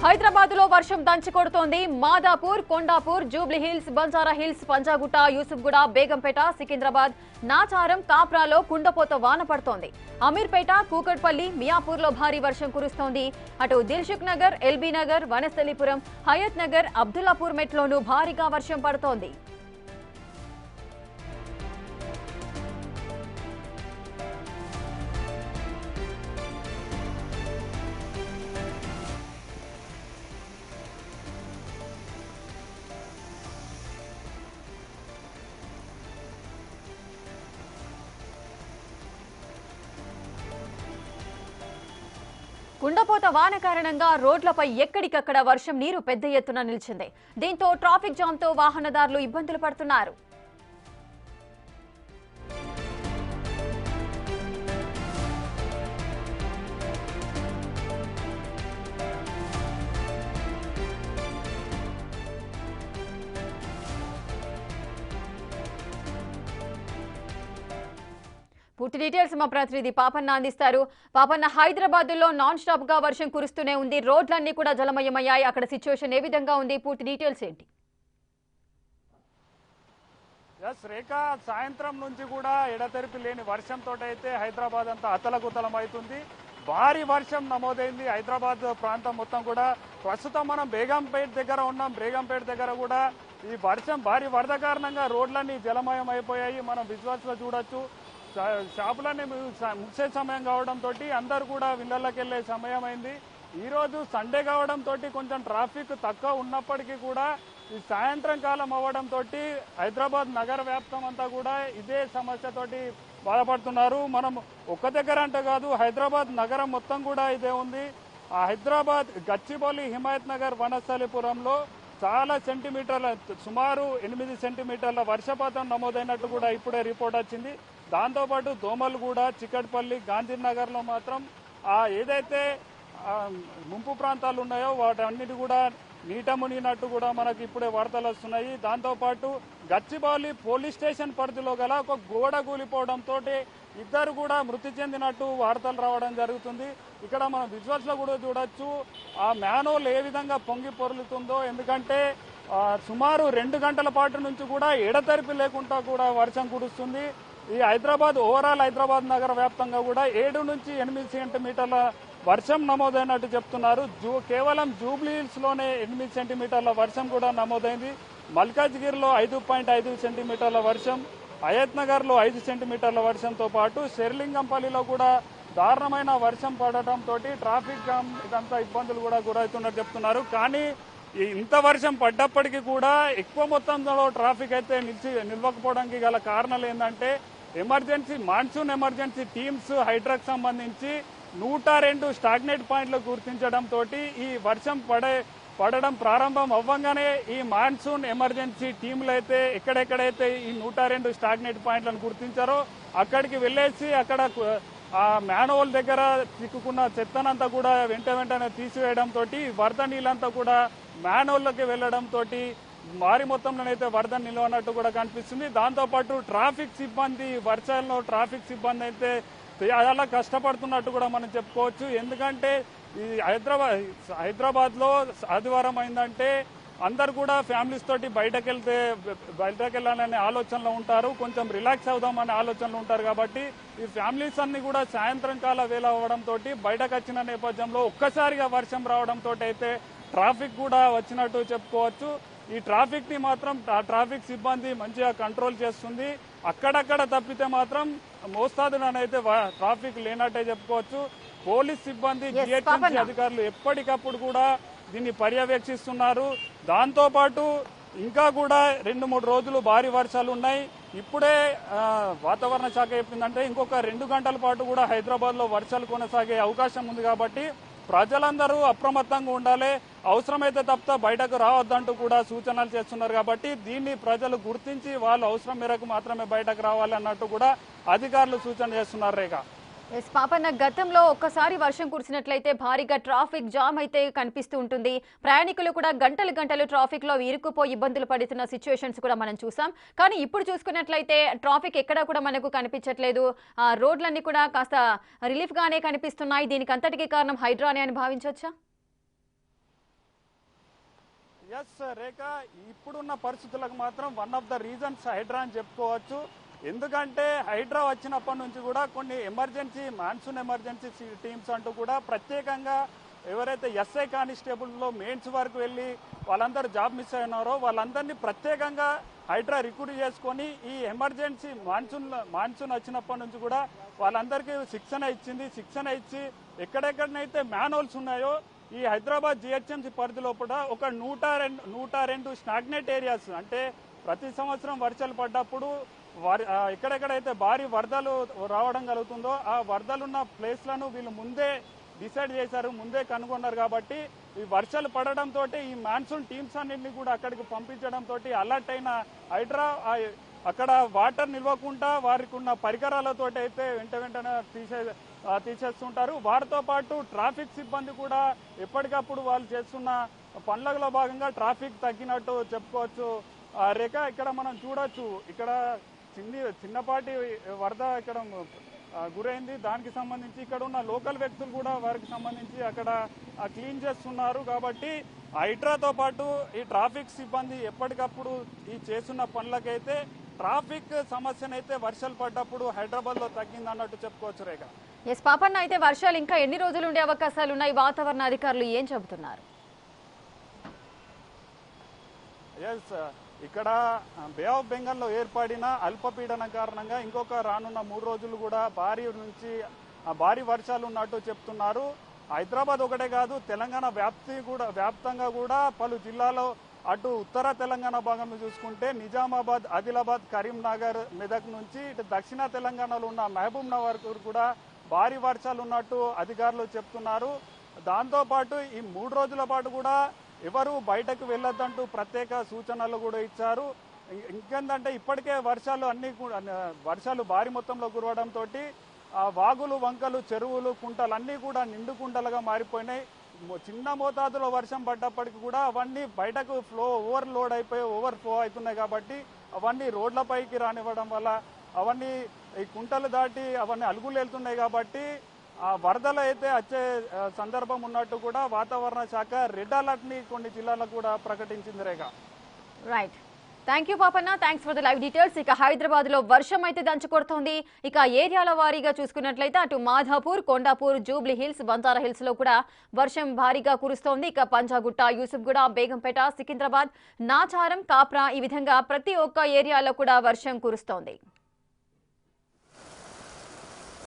హైదరాబాద్ లో వర్షం దంచి కొడుతోంది. మాదాపూర్, కొండాపూర్, జూబ్లీ హిల్స్, బంజారా హిల్స్, పంజాగుట్ట, యూసుఫ్గూడ, బేగంపేట, సికింద్రాబాద్, నాచారం, కాప్రాలో కుండపోత వాన పడుతోంది. అమీర్పేట, కూకట్పల్లి, మియాపూర్ లో భారీ వర్షం కురుస్తోంది. అటు దిల్సుఖ్ నగర్, ఎల్బీ నగర్, వనస్థలిపురం, హయత్ నగర్, అబ్దుల్లాపూర్ మెట్లోనూ భారీగా వర్షం పడుతోంది. కుండపోత వాన కారణంగా రోడ్లపై ఎక్కడికక్కడ వర్షం నీరు పెద్ద ఎత్తున నిలిచింది. దీంతో ట్రాఫిక్ జామ్తో వాహనదారులు ఇబ్బందులు పడుతున్నారు. పూర్తి డీటెయిల్స్ మా ప్రతినిధి పాపన్న అందిస్తారు. పాపన్న, హైదరాబాద్ లో నాన్ స్టాప్ గా వర్షం కురుస్తూనే ఉంది. రోడ్లన్నీ కూడా జలమయమయ్యాయి. అక్కడ సిచ్యువేషన్ ఏ విధంగా ఉంది? పూర్తి డీటెయిల్స్ ఏంటి? రేఖ, సాయంత్రం నుంచి కూడా ఎడతెరిపి లేని వర్షంతో అయితే హైదరాబాద్ అంతా అతలకుతలం అవుతుంది. భారీ వర్షం నమోదైంది హైదరాబాద్ ప్రాంతం మొత్తం కూడా. ప్రస్తుతం మనం బేగంపేట దగ్గర ఉన్నాం. బేగంపేట దగ్గర కూడా ఈ వర్షం భారీ వరద కారణంగా రోడ్లన్నీ జలమయం అయిపోయాయి. మనం విజువల్స్ లో చూడొచ్చు. షాపులన్నీ ముగిసే సమయం కావడంతో అందరూ కూడా ఇళ్లలోకి వెళ్లే సమయం అయింది. ఈరోజు సండే కావడంతో కొంచెం ట్రాఫిక్ తక్కువ ఉన్నప్పటికీ కూడా ఈ సాయంత్రం కాలం అవ్వడంతో హైదరాబాద్ నగర వ్యాప్తం అంతా కూడా ఇదే సమస్యతోటి బాధపడుతున్నారు. మనం ఒక్క దగ్గర అంటే కాదు, హైదరాబాద్ నగరం మొత్తం కూడా ఇదే ఉంది. ఆ హైదరాబాద్ గచ్చిబౌలి, హిమాయత్ నగర్, వనస్థలిపురంలో చాలా సెంటీమీటర్ల, సుమారు 8 సెంటీమీటర్ల వర్షపాతం నమోదైనట్టు కూడా ఇప్పుడే రిపోర్ట్ వచ్చింది. దాంతోపాటు దోమల్గూడ, చిక్కట్పల్లి, గాంధీనగర్ లో మాత్రం ఏదైతే ముంపు ప్రాంతాలు ఉన్నాయో వాటన్నిటి కూడా నీట మునిగినట్టు కూడా మనకి ఇప్పుడే వార్తలు వస్తున్నాయి. దాంతోపాటు గచ్చిబౌలి పోలీస్ స్టేషన్ పరిధిలో గల ఒక గోడ కూలిపోవడంతో ఇద్దరు కూడా మృతి చెందినట్టు వార్తలు రావడం జరుగుతుంది. ఇక్కడ మనం విజువల్స్ లో కూడా చూడొచ్చు ఆ మ్యాన్హోల్ ఏ విధంగా పొంగి పొరులుతుందో. ఎందుకంటే సుమారు 2 గంటల పాటు నుంచి కూడా ఎడతెరిపి లేకుండా కూడా వర్షం కురుస్తుంది. ఈ హైదరాబాద్, ఓవరాల్ హైదరాబాద్ నగర వ్యాప్తంగా కూడా 7 నుంచి 8 సెంటీమీటర్ల వర్షం నమోదైనట్టు చెప్తున్నారు. కేవలం జూబ్లీ హిల్స్ లోనే 8 సెంటీమీటర్ల వర్షం కూడా నమోదైంది. మల్కాజ్గిర్ లో 5.5 సెంటీమీటర్ల వర్షం, హయత్ నగర్ లో 5 సెంటీమీటర్ల వర్షంతో పాటు శేర్లింగంపల్లిలో కూడా దారుణమైన వర్షం పడటంతో ట్రాఫిక్ జామ్ ఇదంతా ఇబ్బందులు కూడా గురవుతున్నట్టు చెప్తున్నారు. కానీ ఇంత వర్షం పడ్డప్పటికీ కూడా ఎక్కువ మొత్తంలో ట్రాఫిక్ అయితే నిలవకపోవడానికి గల కారణాలు ఏంటంటే మాన్సూన్ ఎమర్జెన్సీ టీమ్స్ హైడ్రాకు సంబంధించి 102 స్టాగ్నేట్ పాయింట్లు గుర్తించడంతో ఈ వర్షం పడడం ప్రారంభం అవ్వగానే ఈ మాన్సూన్ ఎమర్జెన్సీ టీంలు అయితే ఎక్కడెక్కడైతే ఈ 102 స్టాగ్నేట్ పాయింట్లను గుర్తించారో అక్కడికి వెళ్ళేసి అక్కడ ఆ మ్యాన్హోల్ దగ్గర చిక్కుకున్న చెత్తనంతా కూడా వెంటనే తీసివేయడంతో వరద నీళ్ళంతా కూడా మ్యాన్హోల్లోకి వెళ్లడంతో భారీ మొత్తంలోనైతే వరద నిలవనట్టు కూడా కనిపిస్తుంది. దాంతోపాటు ట్రాఫిక్ సిబ్బంది, వర్షాల్లో ట్రాఫిక్ సిబ్బంది అయితే చాలా కష్టపడుతున్నట్టు కూడా మనం చెప్పుకోవచ్చు. ఎందుకంటే ఈ హైదరాబాద్ లో ఆదివారం అయిందంటే అందరు కూడా ఫ్యామిలీస్ తోటి బయటకెళ్ళాలనే ఆలోచనలో ఉంటారు, కొంచెం రిలాక్స్ అవుదామనే ఆలోచనలో ఉంటారు. కాబట్టి ఈ ఫ్యామిలీస్ అన్ని కూడా సాయంత్రం కాల వేళ అవ్వడంతో బయటకు వచ్చిన నేపథ్యంలో ఒక్కసారిగా వర్షం రావడంతో అయితే ట్రాఫిక్ కూడా వచ్చినట్టు చెప్పుకోవచ్చు. ఈ ట్రాఫిక్ ని మాత్రం ట్రాఫిక్ సిబ్బంది మంచిగా కంట్రోల్ చేస్తుంది. అక్కడక్కడ తప్పితే మాత్రం మోస్తాదులనైతే ట్రాఫిక్ లేనట్టే చెప్పుకోవచ్చు. పోలీస్ సిబ్బంది, జిహెచ్ఎంసీ అధికారులు ఎప్పటికప్పుడు కూడా దీన్ని పర్యవేక్షిస్తున్నారు. దాంతో పాటు ఇంకా కూడా 2-3 రోజులు భారీ వర్షాలు ఉన్నాయి. ఇప్పుడే వాతావరణ శాఖ చెప్పిందంటే ఇంకొక 2 గంటల పాటు కూడా హైదరాబాద్ లో వర్షాలు కొనసాగే అవకాశం ఉంది. కాబట్టి ప్రజలందరూ అప్రమత్తంగా ఉండాలి, అవసరమైతే తప్ప బయటకు రావద్దంటూ కూడా సూచనలు చేస్తున్నారు. కాబట్టి దీన్ని ప్రజలు గుర్తించి వాళ్ళు అవసరం మేరకు మాత్రమే బయటకు రావాలి అన్నట్టు కూడా అధికారులు సూచన చేస్తున్నారు. రేఖ, పాపన్న, గతంలో ఒక్కసారి వర్షం కురిసినట్లయితే భారీగా ట్రాఫిక్ జామ్ అయితే కనిపిస్తూ ఉంటుంది. ప్రయాణికులు కూడా గంటలు ట్రాఫిక్ లో ఇరుక్కుపోయి ఇబ్బందులు పడుతున్న సిచ్యువేషన్స్ కూడా మనం చూసాం. కానీ ఇప్పుడు చూసుకున్నట్లయితే ట్రాఫిక్ ఎక్కడా కూడా మనకు కనిపించట్లేదు. రోడ్లన్నీ కూడా కాస్త రిలీఫ్ గానే కనిపిస్తున్నాయి. దీనికి అంతటికీ కారణం హైడ్రానే అని భావించవచ్చా? ఎస్ రేఖ, ఇప్పుడున్న పరిస్థితులకు మాత్రం one of the reasons HYDRAA అని చెప్పుకోవచ్చు. ఎందుకంటే హైడ్రా వచ్చినప్పటి నుంచి కూడా కొన్ని మాన్సూన్ ఎమర్జెన్సీ టీమ్స్ అంటూ కూడా ప్రత్యేకంగా ఎవరైతే ఎస్ఐ కానిస్టేబుల్లో మెయిన్స్ వరకు వెళ్ళి వాళ్ళందరూ జాబ్ మిస్ అయినారో వాళ్ళందరినీ ప్రత్యేకంగా హైడ్రా రిక్రూట్ చేసుకొని ఈ ఎమర్జెన్సీ మాన్సూన్ వచ్చినప్పటి నుంచి కూడా వాళ్ళందరికీ శిక్షణ ఇచ్చి ఎక్కడెక్కడనైతే మ్యాన్హోల్స్ ఉన్నాయో ఈ హైదరాబాద్ జిహెచ్ఎంసీ పరిధి లోపల ఒక 102 స్టాగ్నేట్ ఏరియాస్, అంటే ప్రతి సంవత్సరం వర్షాలు పడ్డప్పుడు ఎక్కడెక్కడైతే భారీ వరదలు రావడం కలుగుతుందో ఆ వరదలున్న ప్లేస్లను వీళ్ళు ముందే డిసైడ్ చేశారు, ముందే కనుగొన్నారు. కాబట్టి ఈ వర్షాలు పడడంతో ఈ మాన్సూన్ టీమ్స్ అన్నింటినీ కూడా అక్కడికి పంపించడంతో అలర్ట్ అయిన హైడ్రా అక్కడ వాటర్ నిల్వకుండా వారికి ఉన్న పరికరాలతో అయితే వెంటనే తీసేస్తుంటారు. వారితో పాటు ట్రాఫిక్ సిబ్బంది కూడా ఎప్పటికప్పుడు వాళ్ళు చేస్తున్న పనులలో భాగంగా ట్రాఫిక్ తగ్గినట్టు చెప్పుకోవచ్చు. రేఖ, ఇక్కడ మనం చూడొచ్చు, ఇక్కడ చిన్నపాటి వరద ఇక్కడ గురైంది. దానికి సంబంధించి ఇక్కడ ఉన్న లోకల్ వ్యక్తులు కూడా వారికి సంబంధించి అక్కడ క్లీన్ చేస్తున్నారు. కాబట్టి హైడ్రాతో పాటు ఈ ట్రాఫిక్ సిబ్బంది ఎప్పటికప్పుడు ఈ చేస్తున్న పనులకైతే ట్రాఫిక్ సమస్యనైతే వర్షాలు పడ్డప్పుడు హైదరాబాద్ లో తగ్గింది అన్నట్టు చెప్పుకోవచ్చు. రేఖ, ఎస్ పాపన్న, అయితే వర్షాలు ఇంకా ఎన్ని రోజులు ఉండే అవకాశాలు ఉన్నాయి? వాతావరణ అధికారులు ఏం చెబుతున్నారు? ఎస్, ఇక్కడ బే ఆఫ్ బెంగాల్లో ఏర్పడిన అల్పపీడనం కారణంగా ఇంకొక రానున్న 3 రోజులు కూడా భారీ వర్షాలు ఉన్నట్టు చెప్తున్నారు. హైదరాబాద్ ఒకటే కాదు, తెలంగాణ వ్యాప్తంగా కూడా పలు జిల్లాలో, అటు ఉత్తర తెలంగాణ భాగంలో చూసుకుంటే నిజామాబాద్, ఆదిలాబాద్, కరీంనగర్, మెదక్ నుంచి ఇటు దక్షిణ తెలంగాణలో ఉన్న మహబూబ్ నగర్ కూడా భారీ వర్షాలు ఉన్నట్టు అధికారులు చెప్తున్నారు. దాంతోపాటు ఈ 3 రోజుల పాటు కూడా ఎవరు బయటకు వెళ్ళొద్దంటూ ప్రత్యేక సూచనలు కూడా ఇచ్చారు. ఇంకేందంటే ఇప్పటికే వర్షాలు భారీ మొత్తంలో కురవడంతో వాగులు, వంకలు, చెరువులు, కుంటలు అన్నీ కూడా నిండు కుంటలుగా మారిపోయినాయి. చిన్న మోతాదులో వర్షం పడ్డప్పటికీ కూడా అవన్నీ బయటకు ఓవర్ఫ్లో అవుతున్నాయి. కాబట్టి అవన్నీ రోడ్లపైకి రానివ్వడం వల్ల అవన్నీ ఈ కుంటలు దాటి అవన్నీ అలుగులు వెళ్తున్నాయి. కాబట్టి ఆ వరదలు అయితే వచ్చే సందర్భం ఉన్నట్టు కూడా వాతావరణ శాఖ రెడ్ అలర్ట్ ని కొన్ని జిల్లాలకు కూడా ప్రకటించింది. Rekha, right, thank you Papanna, thanks for the live details. ఇక హైదరాబాద్ లో వర్షం అయితే దంచుకొడుతోంది. ఇక ఏరియాల వారీగా చూసుకున్నట్లయితే అటు మాధాపూర్, కొండాపూర్, జూబ్లీ హిల్స్, బంజారా హిల్స్ లో కూడా వర్షం భారీగా కురుస్తోంది. ఇక పంజాగుట్ట, యూసుఫ్గూడ, బేగంపేట, సికింద్రాబాద్, నాచారం, కాప్రా ఈ విధంగా ప్రతి ఒక్క ఏరియాలో కూడా వర్షం కురుస్తోంది.